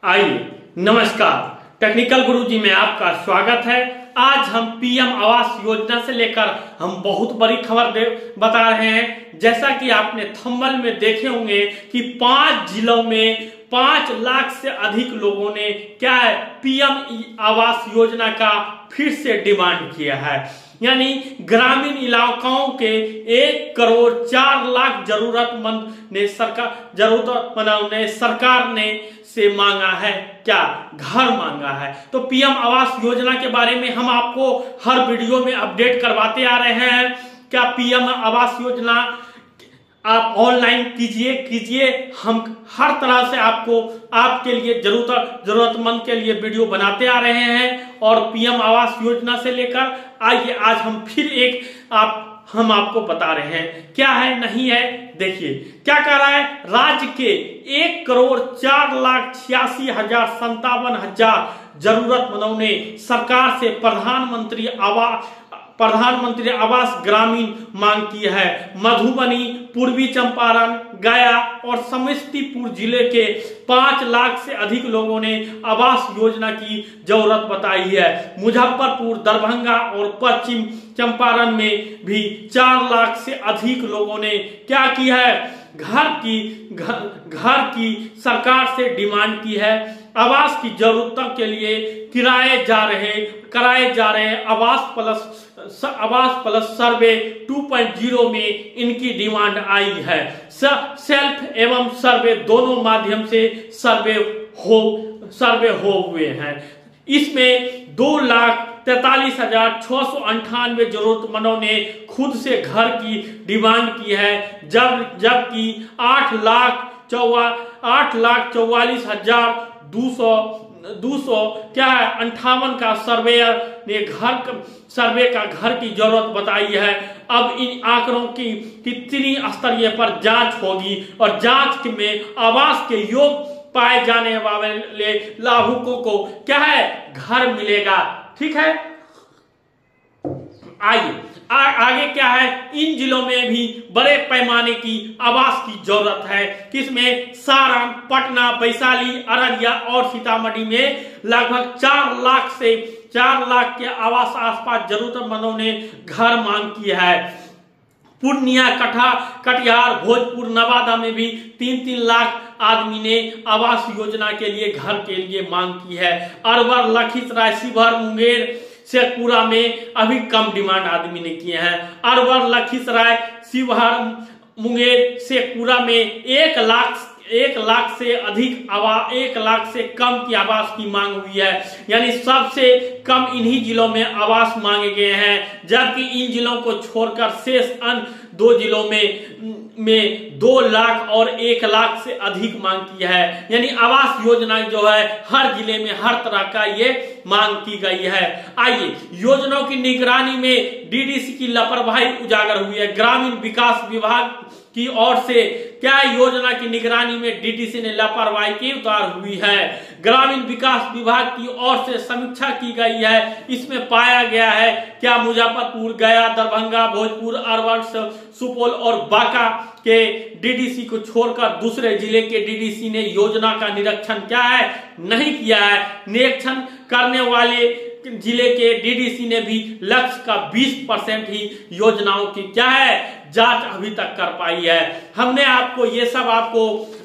आइए, नमस्कार। टेक्निकल गुरुजी में आपका स्वागत है। आज हम पीएम आवास योजना से लेकर हम बहुत बड़ी खबर बता रहे हैं। जैसा कि आपने थंबनेल में देखे होंगे कि 5 जिलों में 5 लाख से अधिक लोगों ने क्या है पीएम आवास योजना का फिर से डिमांड किया है। यानी ग्रामीण इलाकों के 1 करोड़ 4 लाख जरूरतमंद ने सरकार ने से मांगा है, क्या घर मांगा है। तो पीएम आवास योजना के बारे में हम आपको हर वीडियो में अपडेट करवाते आ रहे हैं। क्या पीएम आवास योजना आप ऑनलाइन कीजिए, हम हर तरह से आपको आपके लिए जरूरतमंद के लिए वीडियो बनाते आ रहे हैं। और पीएम आवास योजना से लेकर आइए आज हम फिर हम आपको बता रहे हैं क्या है नहीं है। देखिए क्या कह रहा है, राज्य के 1 करोड़ 4 लाख 86,57,000 जरूरतमंदों ने सरकार से प्रधानमंत्री आवास ग्रामीण मांग की है। मधुबनी, पूर्वी चंपारण, गया और समस्तीपुर जिले के 5 लाख से अधिक लोगों ने आवास योजना की जरूरत बताई है। मुजफ्फरपुर, दरभंगा और पश्चिम चंपारण में भी 4 लाख से अधिक लोगों ने क्या की है, घर की सरकार से डिमांड की है। आवास की जरूरतों के लिए कराए जा रहे आवास प्लस सर्वे 2.0 में इनकी डिमांड आई है। सेल्फ एवं सर्वे दोनों माध्यम से सर्वे हो हुए हैं। इसमें 2,43,698 जरूरतमंदों ने खुद से घर की डिमांड की है, जबकि 8,44,200 क्या है 58 का सर्वेयर ने घर की जरूरत बताई है। अब इन आंकड़ों की त्रिस्तरीय पर जांच होगी और जांच में आवास के योग पाए जाने वाले लाभुकों को क्या है घर मिलेगा। ठीक है, आइए आगे क्या है, इन जिलों में भी बड़े पैमाने की आवास की जरूरत है। किसमें, सारण, पटना, वैशाली, अररिया और सीतामढ़ी में लगभग 4 लाख के आवास आसपास जरूरतमंदों ने घर मांग की है। पूर्णिया, कटिहार, भोजपुर, नवादा में भी 3-3 लाख आदमी ने आवास योजना के लिए घर के लिए मांग की है। अरवल, लखीसराय, शिवहर, मुंगेर, शेखपुरा में अभी कम डिमांड आदमी ने किए हैं। अरवल, लखीसराय, शिवहर, मुंगेर, शेखपुरा में 1 लाख से अधिक 1 लाख से कम की आवास की मांग हुई है। यानी सबसे कम इन्हीं जिलों में आवास मांगे गए हैं, जबकि इन जिलों को छोड़कर शेष अन्य 2 जिलों में 2 लाख और 1 लाख से अधिक मांग की है। यानी आवास योजना जो है हर जिले में हर तरह का ये मांग की गई है। आइए, योजनाओं की निगरानी में डीडीसी की लापरवाही उजागर हुई है। ग्रामीण विकास विभाग की ओर से क्या योजना की निगरानी में डीडीसी ने लापरवाही की उतार हुई है। ग्रामीण विकास विभाग की ओर से समीक्षा की गई है। इसमें पाया गया है क्या मुजफ्फरपुर, गया, दरभंगा, भोजपुर, अरवल, सुपौल और बांका के डीडीसी को छोड़कर दूसरे जिले के डीडीसी ने योजना का निरीक्षण क्या है नहीं किया है। निरीक्षण करने वाले जिले के डीडीसी ने भी लक्ष्य का 20% ही योजनाओं की क्या है जांच अभी तक कर पाई है। हमने आपको ये सब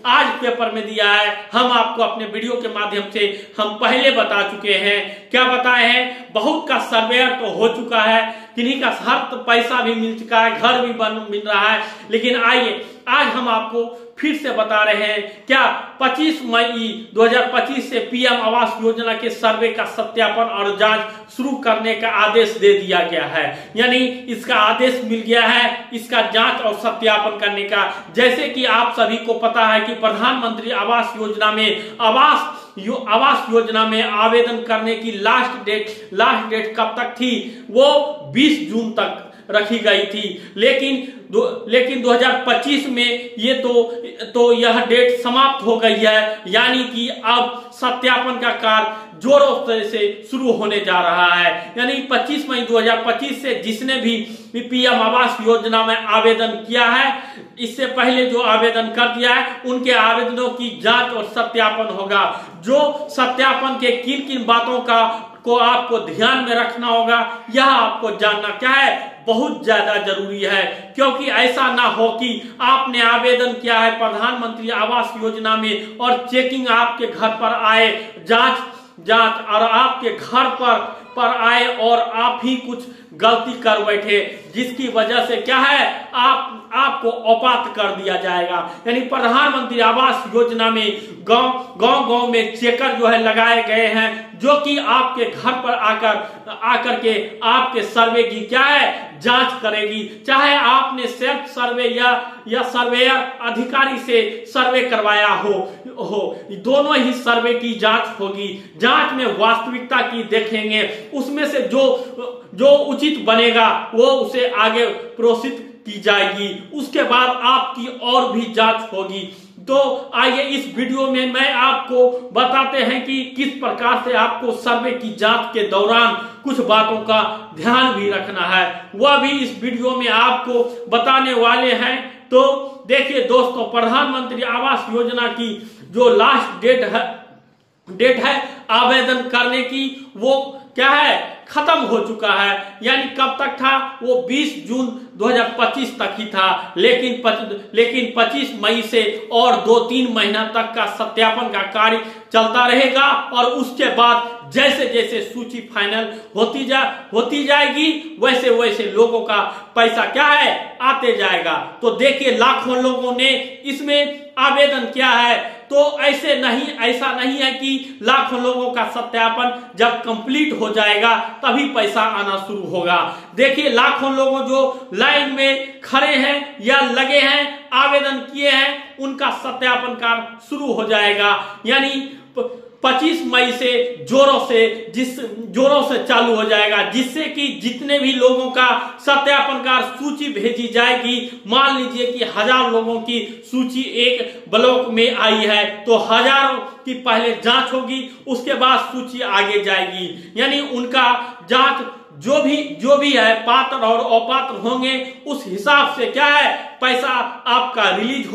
आज पेपर में दिया है। हम आपको अपने वीडियो के माध्यम से हम पहले बता चुके हैं। क्या बताए हैं, बहुत का सर्वेयर तो हो चुका है, किन्हीं का हर पैसा भी मिल चुका है, घर भी मिल रहा है। लेकिन आइए आज हम आपको फिर से बता रहे हैं क्या 25 मई 2025 से पीएम आवास योजना के सर्वे का सत्यापन और जांच शुरू करने का आदेश दे दिया गया है। यानी इसका आदेश मिल गया है इसका जांच और सत्यापन करने का। जैसे कि आप सभी को पता है कि प्रधानमंत्री आवास योजना में आवास योजना में आवेदन करने की लास्ट डेट कब तक थी, वो 20 जून तक रखी गई थी। लेकिन लेकिन 2025 में ये तो यह डेट समाप्त हो गई है, यानी कि अब सत्यापन का कार्य जोरों से शुरू होने जा रहा है। यानी 25 मई 2025 से जिसने भी पीएम आवास योजना में आवेदन किया है, इससे पहले जो आवेदन कर दिया है, उनके आवेदनों की जांच और सत्यापन होगा। जो सत्यापन के किन किन बातों को आपको ध्यान में रखना होगा, यह आपको जानना क्या है, बहुत ज्यादा जरूरी है। क्योंकि ऐसा ना हो कि आपने आवेदन किया है प्रधानमंत्री आवास योजना में और चेकिंग आपके घर पर आए, जांच और आपके घर पर आए और आप ही कुछ गलती कर बैठे, जिसकी वजह से क्या है, आपको अपात्र कर दिया जाएगा। यानी प्रधानमंत्री आवास योजना में गांव में चेकर जो है लगाए गए हैं, जो कि आपके घर पर आकर के आपके सर्वे की क्या है, जांच करेगी। चाहे आपने सेल्फ सर्वे या सर्वेयर अधिकारी से सर्वे करवाया हो, दोनों ही सर्वे की जांच होगी। जांच में वास्तविकता की देखेंगे, उसमें से जो उचित बनेगा वो उसे आगे प्रोसीड की जाएगी। उसके बाद आपकी और भी जांच होगी। तो आइए इस वीडियो में मैं आपको बताते हैं कि किस प्रकार से आपको सर्वे की जांच के दौरान कुछ बातों का ध्यान भी रखना है, वह भी इस वीडियो में आपको बताने वाले हैं। तो देखिए दोस्तों, प्रधानमंत्री आवास योजना की जो लास्ट डेट है आवेदन करने की, वो क्या है, खत्म हो चुका है। यानी कब तक था, वो 20 जून 2025 तक ही था। लेकिन 25 मई से और 2-3 महीना तक का सत्यापन का कार्य चलता रहेगा और उसके बाद जैसे जैसे सूची फाइनल होती जाएगी, वैसे वैसे लोगों का पैसा क्या है, आते जाएगा। तो देखिए, लाखों लोगों ने इसमें आवेदन किया है। तो ऐसा नहीं है कि लाखों लोगों का सत्यापन जब कंप्लीट हो जाएगा तभी पैसा आना शुरू होगा। देखिए, लाखों लोगों जो लाइन में खड़े हैं या लगे हैं, आवेदन किए हैं, उनका सत्यापन कार्य शुरू हो जाएगा। यानी 25 मई से जोरों से चालू हो जाएगा, जिससे कि जितने भी लोगों का सत्यापन कार्य सूची भेजी जाएगी, मान लीजिए कि 1000 लोगों की सूची एक ब्लॉक में आई है, तो 1000 की पहले जांच होगी, उसके बाद सूची आगे जाएगी। यानी उनका जांच जो भी है, पात्र और अपात्र होंगे, उस हिसाब से क्या है, पैसा आपका रिलीज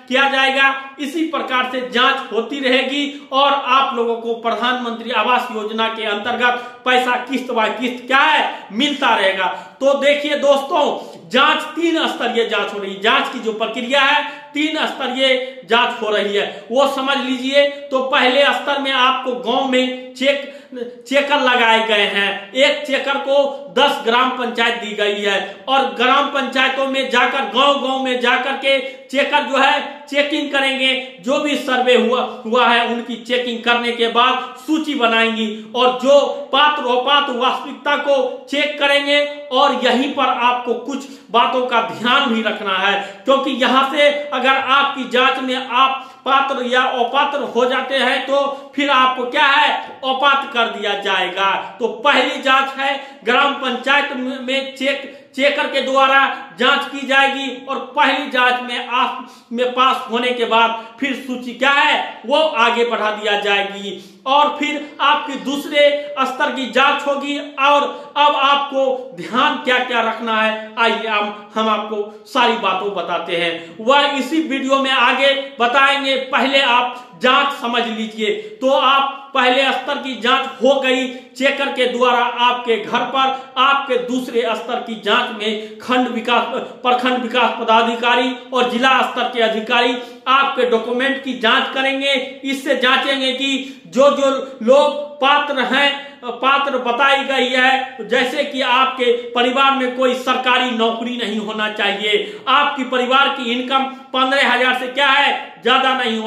किया जाएगा। इसी प्रकार से जांच होती रहेगी और आप लोगों को प्रधानमंत्री आवास योजना के अंतर्गत पैसा किस्त बाय किस्त क्या है, मिलता रहेगा। तो देखिए दोस्तों, जांच 3 स्तरीय जांच हो रही है। जांच की जो प्रक्रिया है, 3 स्तरीय जांच हो रही है, वो समझ लीजिए। तो पहले स्तर में आपको गांव में चेकर लगाए गए हैं। एक चेकर को 10 ग्राम पंचायत दी गई है और ग्राम पंचायतों में जाकर, गांव में जाकर के चेकर जो है चेकिंग करेंगे। जो भी सर्वे हुआ है, उनकी चेकिंग करने के बाद सूची बनाएंगी और जो पात्र अपात्र वास्तविकता को चेक करेंगे। और यहीं पर आपको कुछ बातों का ध्यान भी रखना है, क्योंकि यहां से अगर आपकी जांच में आप पात्र या अपात्र हो जाते हैं तो फिर आपको क्या है, अपात्र कर दिया जाएगा। तो पहली जांच है, ग्राम पंचायत में चेकर के द्वारा जांच की जाएगी और पहली जांच में पास होने के बाद फिर सूची क्या है, वो आगे बढ़ा दिया जाएगी और फिर आपकी दूसरे स्तर की जांच होगी। और अब आपको ध्यान क्या क्या रखना है, आइए हम आपको सारी बातों बताते हैं, वह इसी वीडियो में आगे बताएंगे। पहले आप जांच समझ लीजिए। तो आप पहले स्तर की जांच हो गई चेकर के द्वारा आपके घर पर, आपके दूसरे स्तर की जांच में प्रखंड विकास पदाधिकारी और जिला स्तर के अधिकारी आपके डॉक्यूमेंट की जांच करेंगे। इससे जांचेंगे कि जो लोग पात्र बताई गई है, जैसे कि आपके परिवार में कोई सरकारी नौकरी नहीं होना चाहिए, आपकी परिवार की इनकम 15,000 से क्या है, ज्यादा नहीं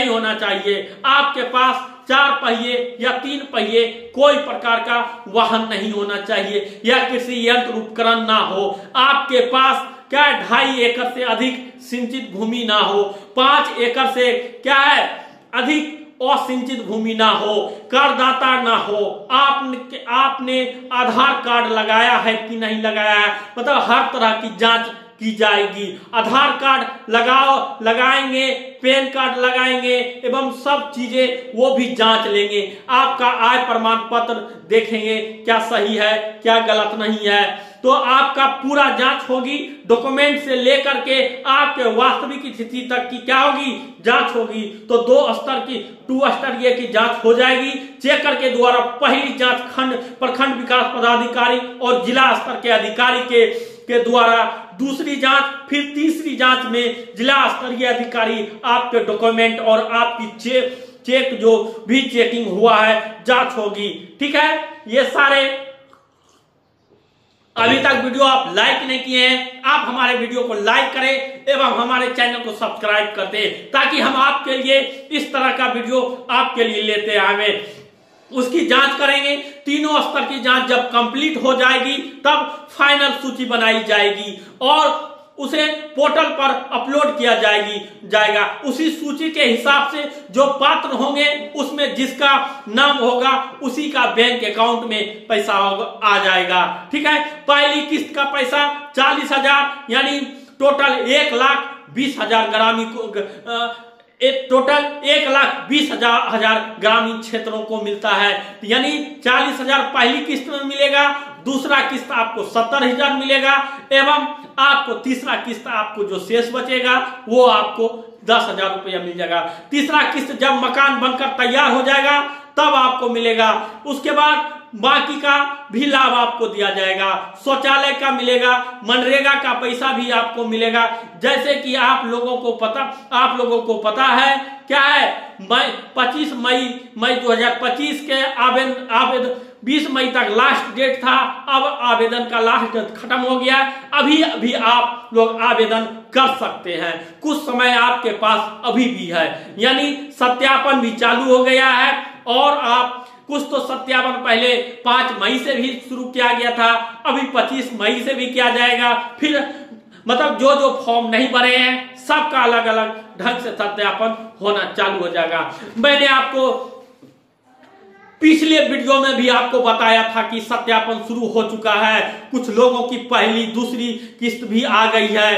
होना चाहिए, आपके पास 4 पहिए या 3 पहिए कोई प्रकार का वाहन नहीं होना चाहिए या कृषि यंत्र उपकरण ना हो, आपके पास क्या 2.5 एकड़ से अधिक सिंचित भूमि ना हो, 5 एकड़ से क्या है, अधिक असिंचित भूमि ना हो, करदाता ना हो, आपने आधार कार्ड लगाया है कि नहीं लगाया है, मतलब हर तरह की जांच की जाएगी। आधार कार्ड लगाएंगे, पैन कार्ड लगाएंगे एवं सब चीजें वो भी जांच लेंगे। आपका आय प्रमाण पत्र देखेंगे क्या सही है क्या गलत नहीं है, तो आपका पूरा जांच होगी। डॉक्यूमेंट से लेकर के आपके वास्तविक स्थिति तक की क्या होगी, जांच होगी। तो 2 स्तर की 2 स्तरीय की जांच हो जाएगी। चेकर के द्वारा पहली जांच प्रखंड विकास पदाधिकारी और जिला स्तर के अधिकारी के द्वारा, दूसरी जांच, फिर तीसरी जांच में जिला स्तरीय अधिकारी आपके डॉक्यूमेंट और आपकी चेक जो भी चेकिंग हुआ है जांच होगी। ठीक है, ये सारे अभी तक वीडियो आप लाइक नहीं किए हैं, आप हमारे वीडियो को लाइक करें एवं हमारे चैनल को सब्सक्राइब कर दें, ताकि हम आपके लिए इस तरह का वीडियो आपके लिए लेते आए। उसकी जांच करेंगे। तीनों स्तर की जांच जब कंप्लीट हो जाएगी तब फाइनल सूची बनाई जाएगी और उसे पोर्टल पर अपलोड किया जाएगा। उसी सूची के हिसाब से जो पात्र होंगे उसमें जिसका नाम होगा उसी का बैंक अकाउंट में पैसा आ जाएगा। ठीक है, पहली किस्त का पैसा 40,000 यानी टोटल 1,20,000 ग्रामीण को टोटल 1,20,000 ग्रामीण क्षेत्रों को मिलता है। यानी 40,000 पहली किस्त में मिलेगा, दूसरा किस्त आपको 70,000 मिलेगा एवं आपको तीसरा किस्त आपको जो शेष बचेगा वो आपको 10,000 रुपया मिल जाएगा। तीसरा किस्त जब मकान बनकर तैयार हो जाएगा तब आपको मिलेगा। उसके बाद बाकी का भी लाभ आपको दिया जाएगा। शौचालय का मिलेगा, मनरेगा का पैसा भी आपको मिलेगा। जैसे कि आप लोगों को पता है क्या है, 25 मई 2025 के आवेदन 20 मई तक लास्ट डेट था। अब आवेदन का लास्ट डेट खत्म हो गया। अभी आप लोग आवेदन कर सकते हैं, कुछ समय आपके पास अभी भी है। यानी सत्यापन भी चालू हो गया है और आप कुछ तो सत्यापन पहले 5 मई से भी शुरू किया गया था, अभी 25 मई से भी किया जाएगा। फिर मतलब जो फॉर्म नहीं भरे हैं सबका अलग अलग ढंग से सत्यापन होना चालू हो जाएगा। मैंने आपको पिछले वीडियो में भी आपको बताया था कि सत्यापन शुरू हो चुका है। कुछ लोगों की पहली दूसरी किस्त भी आ गई है।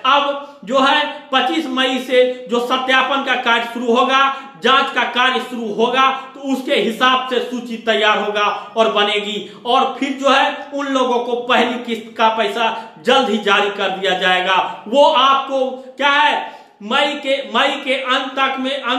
अब जो है 25 मई से जो सत्यापन का कार्य शुरू होगा, जांच का कार्य शुरू होगा, तो उसके हिसाब से सूची तैयार होगा और बनेगी और फिर जो है उन लोगों को पहली किस्त का पैसा जल्द ही जारी कर दिया जाएगा। वो आपको क्या है, मई के अंत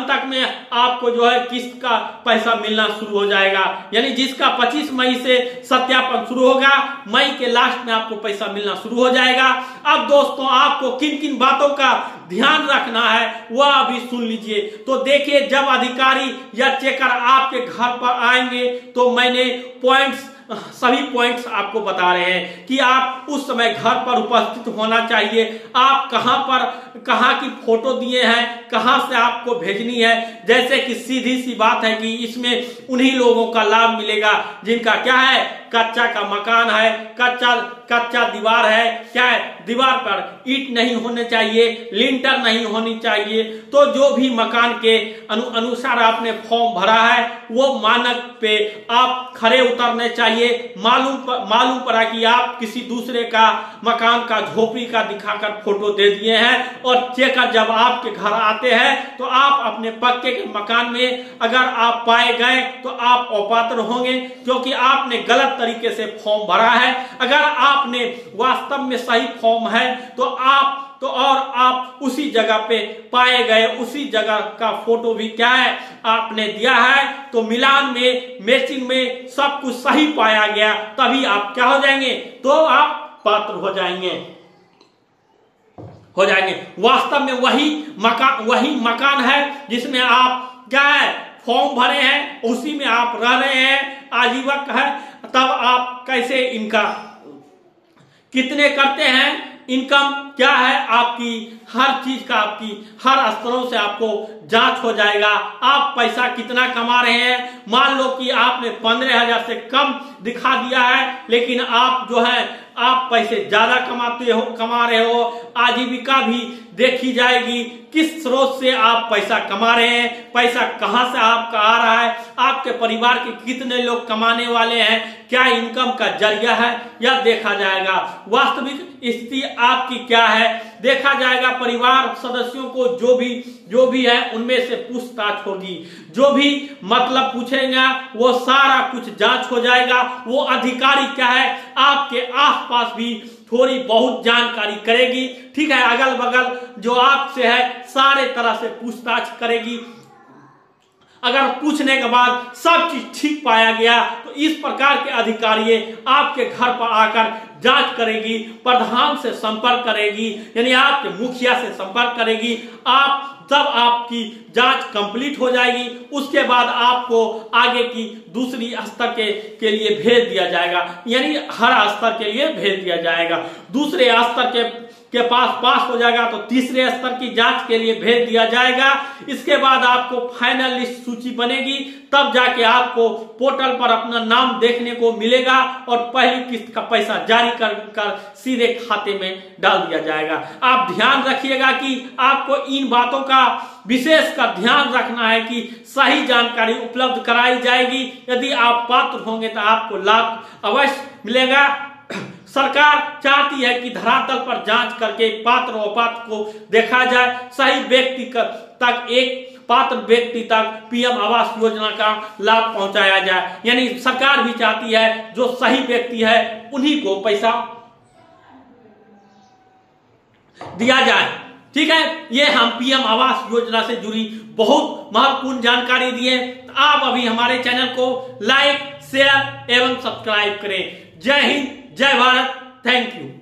तक में आपको जो है किस्त का पैसा मिलना शुरू हो जाएगा। यानी जिसका 25 मई से सत्यापन शुरू होगा, मई के लास्ट में आपको पैसा मिलना शुरू हो जाएगा। अब दोस्तों आपको किन किन बातों का ध्यान रखना है वह अभी सुन लीजिए। तो देखिए, जब अधिकारी या चेकर आपके घर पर आएंगे तो मैंने सभी पॉइंट्स आपको बता रहे हैं कि आप उस समय घर पर उपस्थित होना चाहिए। आप कहां की फोटो दिए हैं, कहां से आपको भेजनी है। जैसे कि सीधी सी बात है कि इसमें उन्हीं लोगों का लाभ मिलेगा जिनका क्या है, कच्चा का मकान है, कच्चा दीवार है, क्या है, दीवार पर ईंट नहीं होने चाहिए, लिंटर नहीं होनी चाहिए। तो जो भी मकान के अनुसार आपने फॉर्म भरा है वो मानक पे आप खड़े उतरने चाहिए। मालूम पड़ा कि आप किसी दूसरे का मकान का झोपड़ी का दिखाकर फोटो दे दिए हैं और चेकर जब आपके घर आते हैं तो आप अपने पक्के के मकान में अगर आप पाए गए तो आप अपात्र होंगे, क्योंकि आपने गलत तरीके से फॉर्म भरा है। अगर आपने वास्तव में सही फॉर्म है तो आप उसी जगह पे पाए गए, उसी जगह का फोटो भी क्या है आपने दिया है, तो मिलान में मैचिंग में सब कुछ सही पाया गया, तभी आप क्या हो जाएंगे, तो आप पात्र हो जाएंगे। वास्तव में वही मकान है जिसमें आप क्या है फॉर्म भरे हैं, उसी में आप रह रहे हैं, आजीवक है। तब आप कैसे इनका कितने करते हैं, इनकम क्या है आपकी, हर चीज का आपकी हर स्तरों से आपको जांच हो जाएगा। आप पैसा कितना कमा रहे हैं, मान लो कि आपने 15,000 से कम दिखा दिया है, लेकिन आप जो है आप पैसे ज्यादा कमा रहे हो, आजीविका भी देखी जाएगी, किस स्रोत से आप पैसा कमा रहे हैं, पैसा कहां से आपका आ रहा है, आपके परिवार के कितने लोग कमाने वाले हैं, क्या इनकम का जरिया है, यह देखा जाएगा। वास्तविक स्थिति आपकी क्या है देखा जाएगा। परिवार सदस्यों को जो भी है उनमें से पूछताछ होगी, जो भी मतलब पूछेगा वो सारा कुछ जांच हो जाएगा। वो अधिकारी क्या है आपके आसपास भी थोड़ी बहुत जानकारी करेगी, ठीक है, अगल बगल जो आपसे है सारे तरह से पूछताछ करेगी। अगर पूछने के बाद सब चीज ठीक पाया गया तो इस प्रकार के अधिकारी आपके घर पर आकर जांच करेगी, प्रधान से संपर्क करेगी, यानी आपके मुखिया से संपर्क करेगी। आप जब आपकी जांच कंप्लीट हो जाएगी उसके बाद आपको आगे की दूसरी स्तर के लिए भेज दिया जाएगा, यानी हर स्तर के लिए भेज दिया जाएगा। दूसरे स्तर के पास हो जाएगा तो तीसरे स्तर की जांच के लिए भेज दिया जाएगा। इसके बाद आपको फाइनल लिस्ट सूची बनेगी, तब जाके आपको पोर्टल पर अपना नाम देखने को मिलेगा और पहली किस्त का पैसा जारी कर सीधे खाते में डाल दिया जाएगा। आप ध्यान रखिएगा कि आपको इन बातों का विशेष का ध्यान रखना है कि सही जानकारी उपलब्ध कराई जाएगी। यदि आप पात्र होंगे तो आपको लाभ अवश्य मिलेगा। सरकार चाहती है कि धरातल पर जांच करके पात्र और अपात्र को देखा जाए, सही व्यक्ति तक एक पात्र व्यक्ति तक पीएम आवास योजना का लाभ पहुंचाया जाए। यानी सरकार भी चाहती है जो सही व्यक्ति है उन्हीं को पैसा दिया जाए, ठीक है। ये हम पीएम आवास योजना से जुड़ी बहुत महत्वपूर्ण जानकारी दिए। आप अभी हमारे चैनल को लाइक, शेयर एवं सब्सक्राइब करें। जय हिंद, जय भारत, थैंक यू।